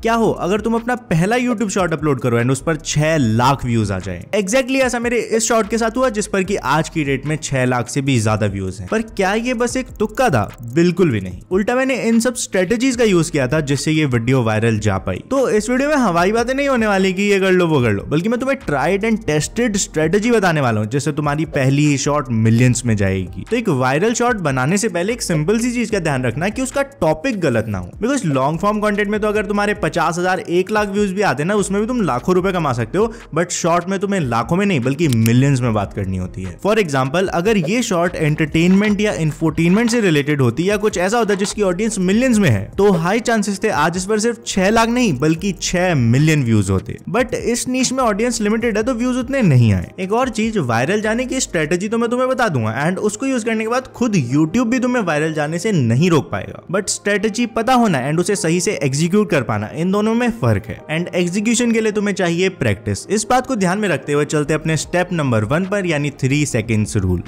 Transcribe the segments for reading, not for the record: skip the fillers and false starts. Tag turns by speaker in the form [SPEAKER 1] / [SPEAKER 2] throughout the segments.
[SPEAKER 1] क्या हो अगर तुम अपना पहला YouTube शॉर्ट अपलोड करो एंड उस पर 6 लाख व्यूज आ जाए। एग्जैक्टली ऐसा मेरे इस शॉर्ट के साथ हुआ जिस पर कि आज की डेट में 6 लाख से भी ज्यादा व्यूज हैं। पर क्या ये बस एक तुक्का था? बिल्कुल भी नहीं। उल्टा मैंने इन सब स्ट्रेटेजीज का यूज किया था जिससे ये वीडियो वायरल जा पाई। तो इस वीडियो में हवाई बातें नहीं होने वाली कि ये कर लो वो कर लो, बल्कि मैं तुम्हें ट्राइड एंड टेस्टेड स्ट्रेटेजी बताने वाला हूँ जिससे तुम्हारी पहली शॉर्ट मिलियंस में जाएगी। तो एक वायरल शॉर्ट बनाने से पहले एक सिंपल सी चीज का ध्यान रखना कि उसका टॉपिक गलत ना हो। बिकॉज लॉन्ग फॉर्म कंटेंट में तो अगर तुम्हारे 50,000 1 लाख व्यूज भी आते हैं ना, उसमें भी तुम लाखों रुपए कमा सकते हो, बट शॉर्ट में तुम्हें लाखों में नहीं बल्कि मिलियंस में बात करनी होती है। फॉर एग्जाम्पल, अगर ये शॉर्ट एंटरटेनमेंट या इंफोटेनमेंट से रिलेटेड होती या कुछ ऐसा होता जिसकी ऑडियंस मिलियंस में है, तो हाई चांसेस थे आज इस पर सिर्फ 6 लाख नहीं बल्कि 6 मिलियन व्यूज होते। बट इस नीश में ऑडियंस लिमिटेड है तो व्यूज उतने नहीं आए। एक और चीज, वायरल जाने की स्ट्रेटेजी तो मैं तुम्हें बता दूंगा एंड उसको यूज करने के बाद खुद यूट्यूब भी तुम्हें वायरल जाने से नहीं रोक पाएगा। बट स्ट्रेटेजी पता होना एंड उसे सही से एग्जीक्यूट कर पाना, इन दोनों में फर्क है। एंड एग्जीक्यूशन के लिए तुम्हें चाहिए प्रैक्टिस। इस बात को ध्यान में रखते हुए चलते अपने स्टेप नंबर 1 पर, यानी 3 सेकेंड्स रूल।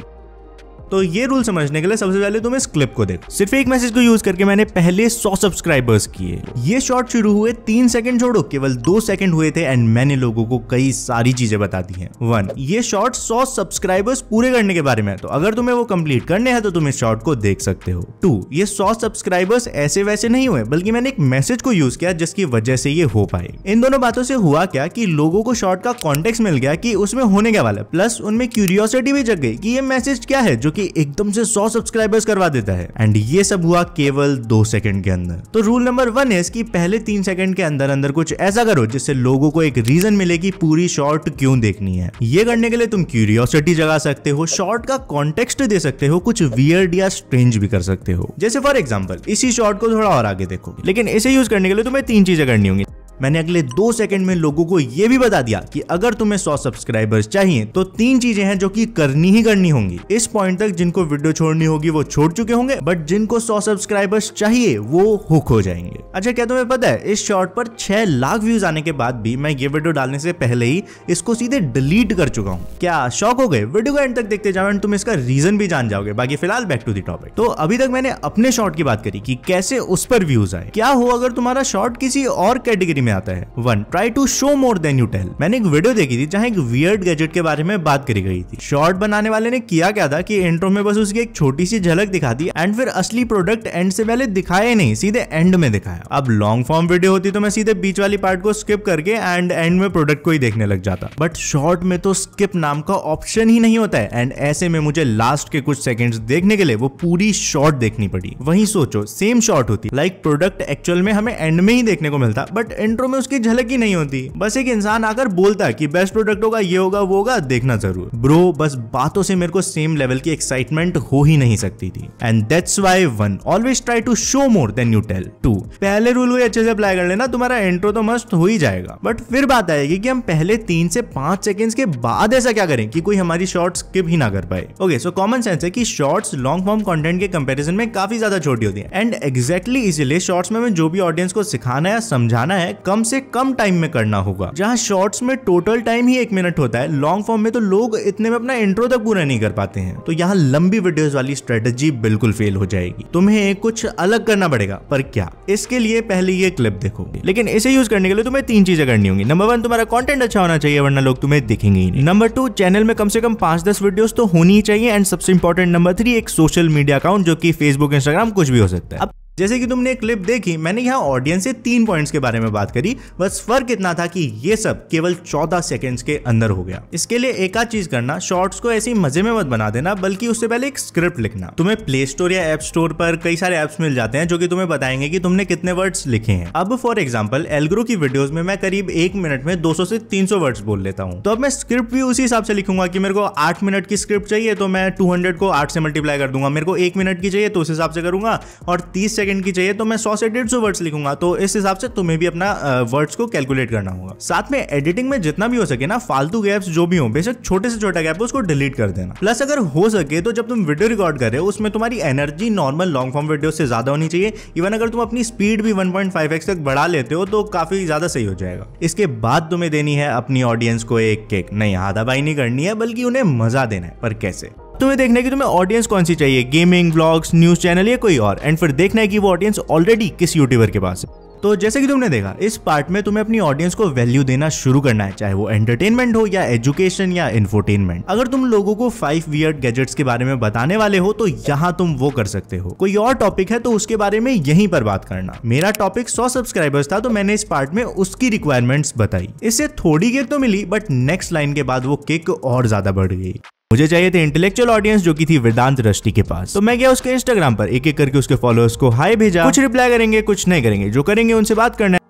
[SPEAKER 1] तो ये रूल समझने के लिए सबसे पहले तुम इस क्लिप को देखो। सिर्फ एक मैसेज को यूज करके मैंने पहले 100 सब्सक्राइबर्स किए। ये शॉर्ट शुरू हुए 3 सेकंड छोड़ो केवल 2 सेकंड हुए थे एंड मैंने लोगों को कई सारी चीजें बता दी हैं। 1, ये शॉर्ट 100 सब्सक्राइबर्स पूरे करने के बारे में है, तो अगर तुम्हें वो कंप्लीट करने हैं तो तुम इस शॉर्ट को देख सकते हो। 2, ये 100 सब्सक्राइबर्स ऐसे वैसे नहीं हुए बल्कि मैंने एक मैसेज को यूज किया जिसकी वजह से ये हो पाए। इन दोनों बातों से हुआ क्या कि लोगों को शॉर्ट का कॉन्टेक्स्ट मिल गया कि उसमें होने क्या वाला है, प्लस उनमें क्यूरियोसिटी भी जग गई कि ये मैसेज क्या है जो कि एकदम से 100 सब्सक्राइबर्स करवा देता है। एंड ये सब हुआ केवल 2 सेकंड के अंदर। तो रूल नंबर 1 है कि पहले 3 सेकंड के अंदर अंदर कुछ ऐसा करो जिससे लोगों को एक रीजन मिले कि पूरी शॉर्ट क्यों देखनी है। ये करने के लिए तुम क्यूरियोसिटी जगा सकते हो, शॉर्ट का कॉन्टेक्स्ट दे सकते हो, कुछ वियर्ड या स्ट्रेंज भी कर सकते हो। जैसे फॉर एग्जांपल, इसी शॉर्ट को थोड़ा और आगे देखो, लेकिन इसे यूज करने के लिए तुम्हें 3 चीजें करनी होंगी। मैंने अगले 2 सेकंड में लोगों को यह भी बता दिया कि अगर तुम्हें 100 सब्सक्राइबर्स चाहिए तो 3 चीजें हैं जो कि करनी ही करनी होंगी। इस पॉइंट तक जिनको वीडियो छोड़नी होगी वो छोड़ चुके होंगे, बट जिनको 100 सब्सक्राइबर्स चाहिए वो हुक हो जाएंगे। अच्छा, क्या तुम्हें पता है इस शॉर्ट पर 6 लाख व्यूज आने के बाद भी मैं ये वीडियो डालने से पहले ही इसको सीधे डिलीट कर चुका हूँ। क्या शॉक हो गए? वीडियो को एंड तक देखते जाओ एंड तुम इसका रीजन भी जान जाओगे। बाकी फिलहाल बैक टू द टॉपिक। तो अभी तक मैंने अपने शॉर्ट की बात करी कि कैसे उस पर व्यूज आए। क्या हो अगर तुम्हारा शॉर्ट किसी और कैटेगरी में आता है? 1, try to show more than you tell. मैंने एक वीडियो देखी थी जहां एक वियर्ड गैजेट के बारे में बात करी गई थी। शॉर्ट बनाने वाले ने किया क्या था कि इंट्रो में बस उसकी एक छोटी सी झलक दिखा दी एंड फिर असली प्रोडक्ट एंड से पहले दिखाया नहीं, सीधे एंड में दिखाया। अब लॉन्ग फॉर्म वीडियो होती तो मैं सीधे बीच वाली पार्ट को स्किप करके एंड में प्रोडक्ट को ही देखने लग जाता, बट शॉर्ट में तो स्किप नाम का ऑप्शन ही नहीं होता है एंड ऐसे में मुझे लास्ट के कुछ सेकंड्स देखने के लिए वो पूरी शॉर्ट देखनी पड़ी। वहीं सोचो, सेम शॉर्ट होती, लाइक प्रोडक्ट एक्चुअल में हमें एंड में ही देखने को मिलता, बट इंट्रो में उसकी झलक ही नहीं होती। बस एक इंसान आकर बोलता है कि बेस्ट प्रोडक्ट होगा, ये होगा, वो होगा, देखना जरूर। ब्रो, बस बातों से मेरे को सेम लेवल की एक्साइटमेंट हो ही नहीं सकती थी। And that's why 1, always try to show more than you tell. 2, पहले रूल को अच्छे से अप्लाई कर लेना, तुम्हारा इंट्रो तो मस्त हो ही जाएगा, बट फिर बात आएगी कि हम पहले 3 से 5 सेकंड्स के बाद ऐसा क्या करें कि कोई हमारी शॉर्ट स्किप ही ना कर पाए। ओके, सो कॉमन सेंस है कि शॉर्ट्स लॉन्ग फॉर्म कंटेंट के कंपैरिजन में काफी ज्यादा छोटी होती है एंड एग्जैक्टली इसीलिए शॉर्ट्स में हमें जो भी ऑडियंस को सिखाना है, समझाना है, कम से कम टाइम में करना होगा। जहां शॉर्ट्स में टोटल टाइम ही 1 मिनट होता है, लॉन्ग फॉर्म में तो लोग इतने में अपना इंट्रो तक पूरा नहीं कर पाते हैं। तो यहाँ लंबी वीडियोस वाली स्ट्रेटजी बिल्कुल फेल हो जाएगी। तुम्हें कुछ अलग करना पड़ेगा, पर क्या? इसके लिए पहले ये क्लिप देखो, लेकिन इसे यूज करने के लिए तुम्हें 3 चीजें करनी होंगी। नंबर 1, तुम्हारा कंटेंट अच्छा होना चाहिए वरना लोग तुम्हें देखेंगे ही नहीं। नंबर 2, चैनल में कम से कम 5-10 वीडियोस तो होनी ही चाहिए एंड सबसे इंपॉर्टेंट नंबर 3, एक सोशल मीडिया अकाउंट जो कि फेसबुक, इंस्टाग्राम कुछ भी हो सकता है। अब जैसे कि तुमने क्लिप देखी, मैंने यहाँ ऑडियंस से 3 पॉइंट्स के बारे में बात करी, बस फर्क इतना था कि ये सब केवल 14 सेकंड्स के अंदर हो गया। इसके लिए एक आध चीज करना, शॉर्ट्स को ऐसे ही मजे में मत बना देना, बल्कि उससे पहले एक स्क्रिप्ट लिखना। तुम्हें प्ले स्टोर या ऐप स्टोर पर कई सारे ऐप्स मिल जाते हैं जो कि तुम्हें बताएंगे कि तुमने कितने वर्ड्स लिखे हैं। अब फॉर एग्जाम्पल, एल्ग्रो की वीडियोस में मैं करीब 1 मिनट में 200 से 300 वर्ड्स बोल लेता हूँ, तो अब मैं स्क्रिप्ट भी उसी हिसाब से लिखूंगा कि मेरे को 8 मिनट की स्क्रिप्ट चाहिए तो मैं 200 को 8 से मल्टीप्लाई कर दूंगा। मेरे को 1 मिनट की चाहिए तो उस हिसाब से करूंगा, और 30 सेकंड की चाहिए तो मैं 100 से 150 वर्ड्स लिखूंगा। तो इस हिसाब से तुम्हें भी अपना वर्ड्स को कैलकुलेट करना होगा। साथ में एडिटिंग में जितना भी हो सके ना, फालतू गैप्स जो भी हो, बेशक छोटे से छोटा गैप हो, उसको डिलीट कर देना। प्लस अगर हो सके तो जब तुम वीडियो रिकॉर्ड कर रहे हो उसमें तुम्हारी energy normal long form video से ज्यादा होनी चाहिए। इवन अगर तुम अपनी स्पीड भी 1.5x तक बढ़ा लेते हो तो काफी ज्यादा सही हो जाएगा। इसके बाद तुम्हें देनी है अपनी ऑडियंस को एक केक, नहीं हाथापाई नहीं करनी है, बल्कि उन्हें मजा देना है। पर कैसे? तुम्हें देखना है कि तुम्हें ऑडियंस कौन सी चाहिए, गेमिंग, व्लॉग्स, न्यूज चैनल या कोई और, एंड फिर देखना है कि वो ऑडियंस ऑलरेडी किस यूट्यूबर के पास है। तो जैसे कि तुमने देखा, इस पार्ट में तुम्हें अपनी ऑडियंस को वैल्यू देना शुरू करना है, चाहे वो एंटरटेनमेंट हो या एजुकेशन या इंफोटेनमेंट। अगर तुम लोगों को 5 वियर्ड गैजेट्स के बारे में बताने वाले हो तो यहाँ तुम वो कर सकते हो। कोई और टॉपिक है तो उसके बारे में यहीं पर बात करना। मेरा टॉपिक 100 सब्सक्राइबर्स था, तो मैंने इस पार्ट में उसकी रिक्वायरमेंट्स बताई। इससे थोड़ी किक तो मिली, बट नेक्स्ट लाइन के बाद वो किक और ज्यादा बढ़ गई। मुझे चाहिए थे इंटेलेक्चुअल ऑडियंस, जो की थी वेदांत रष्टि के पास। तो मैं गया उसके इंस्टाग्राम पर, एक एक करके उसके फॉलोअर्स को हाई भेजा। कुछ रिप्लाई करेंगे, कुछ नहीं करेंगे, जो करेंगे उनसे बात करना है।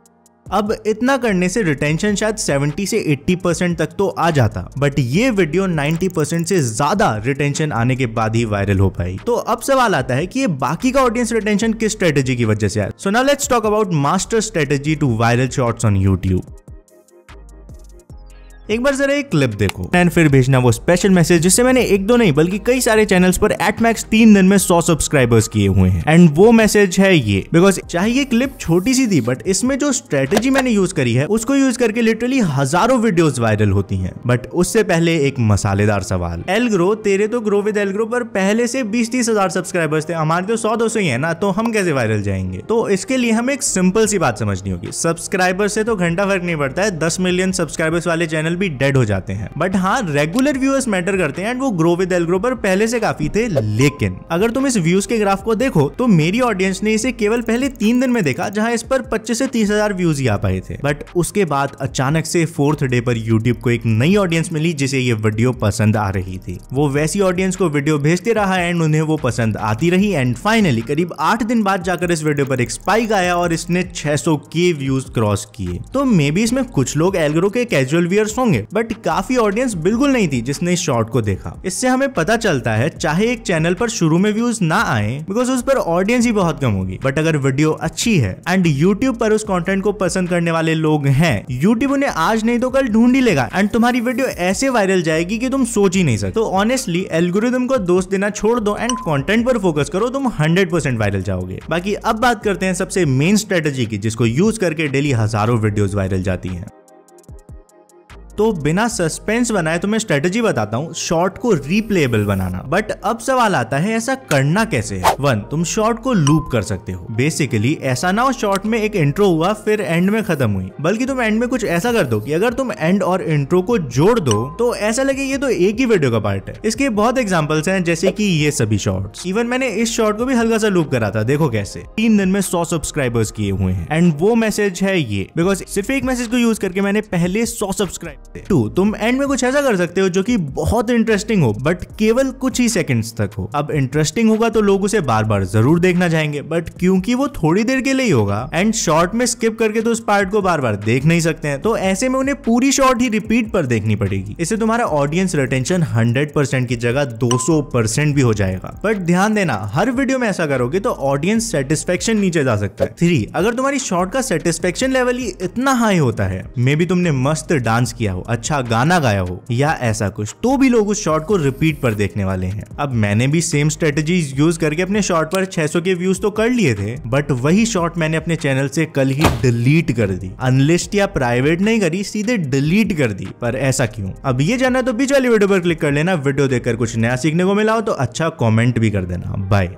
[SPEAKER 1] अब इतना करने से रिटेंशन शायद 70 से 80% तक तो आ जाता, बट ये वीडियो 90% से ज्यादा रिटेंशन आने के बाद ही वायरल हो पाई। तो अब सवाल आता है कि ये बाकी का ऑडियंस रिटेंशन किस स्ट्रेटेजी की वजह से आया। So now let's talk about master strategy to viral shorts on YouTube. एक बार जरा एक क्लिप देखो एंड फिर भेजना वो स्पेशल मैसेज जिससे मैंने एक दो नहीं बल्कि कई सारे चैनल्स पर एट मैक्स 3 दिन में 100 सब्सक्राइबर्स किए हुए हैं। एंड वो मैसेज है ये, बिकॉज चाहे ये क्लिप छोटी सी थी, बट इसमें जो स्ट्रेटेजी मैंने यूज करी है उसको यूज करके लिटरली हजारों वीडियोस वायरल होती हैं। बट उससे पहले एक मसालेदार सवाल। एलग्रो, तेरे तो ग्रो विद एलग्रो पर पहले से 20-30 हजार सब्सक्राइबर्स थे, हमारे तो 100-200 ही है ना, तो हम कैसे वायरल जाएंगे। तो इसके लिए हमें एक सिंपल सी बात समझनी होगी। सब्सक्राइबर से तो घंटा फर्क नहीं पड़ता है, 10 मिलियन सब्सक्राइबर्स वाले चैनल भी डेड हो जाते हैं। बट हाँ, रेगुलर व्यूअर्स मैटर करते हैं एंड वो ग्रो विद एलग्रो पर पहले से काफी थे। लेकिन अगर तुम इस व्यूज के ग्राफ को देखो तो मेरी ऑडियंस ने इसे केवल पहले 3 दिन में देखा, जहां इस पर 25 से 30 हजार व्यूज ही आ पाए थे। बट उसके बाद अचानक से 4th डे पर यूट्यूब को एक नई ऑडियंस मिली जिसे ये वीडियो पसंद आ रही थी। वो वैसी ऑडियंस को वीडियो भेजते रहा एंड उन्हें वो पसंद आती रही। एंड फाइनली करीब 8 दिन बाद जाकर इस वीडियो पर एक स्पाइक आया और इसने 600 के व्यूज क्रॉस किए। तो मे बी इसमें कुछ लोग एलग्रो के कैजुअल व्यूअर्स होंगे, बट काफी ऑडियंस बिल्कुल नहीं थी जिसने इस शॉर्ट को देखा। इससे हमें पता चलता है चाहे एक चैनल पर शुरू में व्यूज ना आए बिकॉज उस पर ऑडियंस ही बहुत कम होगी, बट अगर वीडियो अच्छी है एंड यूट्यूब पर उस कंटेंट को पसंद करने वाले लोग हैं, यूट्यूब उन्हें आज नहीं तो कल ढूंढ ही लेगा एंड तुम्हारी वीडियो ऐसे वायरल जाएगी कि तुम सोच ही नहीं सकते। तो ऑनेस्टली एल्गोरिथम को दोष देना छोड़ दो एंड कंटेंट पर फोकस करो, तुम 100% वायरल जाओगे। बाकी अब बात करते हैं सबसे मेन स्ट्रेटेजी की, जिसको यूज करके डेली हजारों वीडियोस वायरल जाती हैं। तो बिना सस्पेंस बनाए तुम्हें स्ट्रेटेजी बताता हूँ, शॉर्ट को रीप्लेएबल बनाना। बट अब सवाल आता है ऐसा करना कैसे है। 1, तुम शॉर्ट को लूप कर सकते हो। बेसिकली ऐसा ना हो शॉर्ट में एक इंट्रो हुआ फिर एंड में खत्म हुई, बल्कि तुम एंड में कुछ ऐसा कर दो कि अगर तुम एंड और इंट्रो को जोड़ दो तो ऐसा लगे ये तो एक ही वीडियो का पार्ट है। इसके बहुत एग्जांपल्स हैं, जैसे कि ये सभी शॉर्ट्स। इवन मैंने इस शॉर्ट को भी हल्का सा लूप करा था, देखो कैसे। 3 दिन में 100 सब्सक्राइबर्स किए हुए हैं एंड वो मैसेज है ये, बिकॉज सिर्फ एक मैसेज को यूज करके मैंने पहले 100 सब्सक्राइब। 2, तुम एंड में कुछ ऐसा कर सकते हो जो कि बहुत इंटरेस्टिंग हो बट केवल कुछ ही सेकंड्स तक हो। अब इंटरेस्टिंग होगा तो लोग उसे बार बार जरूर देखना चाहेंगे, बट क्योंकि वो थोड़ी देर के लिए ही होगा एंड शॉर्ट में स्किप करके तो उस पार्ट को बार बार देख नहीं सकते हैं, तो ऐसे में उन्हें पूरी शॉर्ट ही रिपीट पर देखनी पड़ेगी। इससे तुम्हारा ऑडियंस रिटेंशन 100% की जगह 200% भी हो जाएगा। बट ध्यान देना, हर वीडियो में ऐसा करोगे तो ऑडियंस सेटिस्फेक्शन नीचे जा सकता है। 3, अगर तुम्हारी शॉर्ट का सेटिस्फेक्शन लेवल ही इतना हाई होता है, मे बी तुमने मस्त डांस किया हो, अच्छा गाना गाया हो या ऐसा कुछ, तो भी लोग उस शॉर्ट को रिपीट पर देखने वाले हैं। अब मैंने भी सेम स्ट्रेटजीज यूज करके अपने शॉर्ट पर 600 के व्यूज तो कर लिए थे, बट वही शॉर्ट मैंने अपने चैनल से कल ही डिलीट कर दी। अनलिस्ट या प्राइवेट नहीं करी, सीधे डिलीट कर दी। पर ऐसा क्यों? अब ये जानना तो बीच वाली वीडियो पर क्लिक कर लेना। वीडियो देखकर कुछ नया सीखने को मिला हो तो अच्छा कमेंट भी कर देना। बाय।